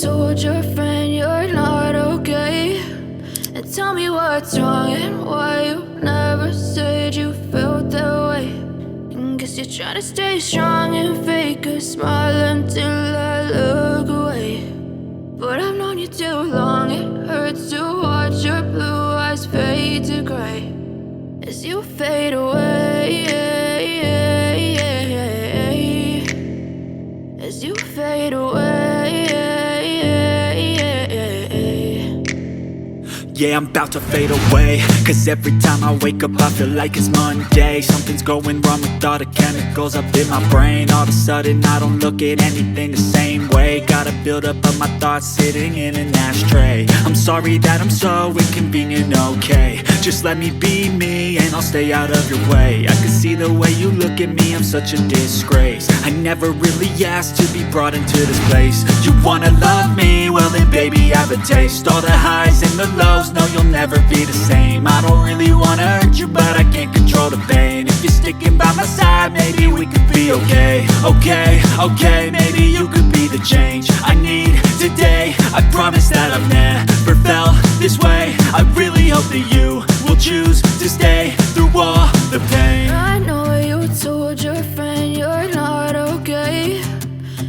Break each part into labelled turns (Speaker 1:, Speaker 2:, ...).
Speaker 1: told your friend you're not okay, and tell me what's wrong and why you never said you felt that way. And guess you're trying to stay strong and fake a smile until I look away. But I've known you too long, it hurts to watch your blue eyes fade to gray as you fade away, as you fade away.
Speaker 2: Yeah, I'm about to fade away, cause every time I wake up I feel like it's Monday. Something's going wrong with all the chemicals up in my brain. All of a sudden I don't look at anything the same way. Gotta build up of my thoughts sitting in an ashtray. I'm sorry that I'm so inconvenient, okay. Just let me be me and I'll stay out of your way. I can see the way you look at me, I'm such a disgrace. I never really asked to be brought into this place. You wanna love me? Well then baby have a taste. All the highs and the lows, no you'll never be the same. I don't really wanna hurt you but I can't control the pain. If you're sticking by my side maybe we could be okay. Okay, maybe you could be the change I need today. I promise that I've never felt this way. I really hope that you will choose to stay through all the pain.
Speaker 1: I know you told your friend you're not okay,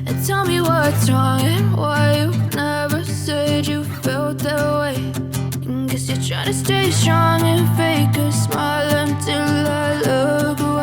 Speaker 1: and tell me what's wrong and why you never said you felt that way. And guess you're trying to stay strong and fake a smile until I look away.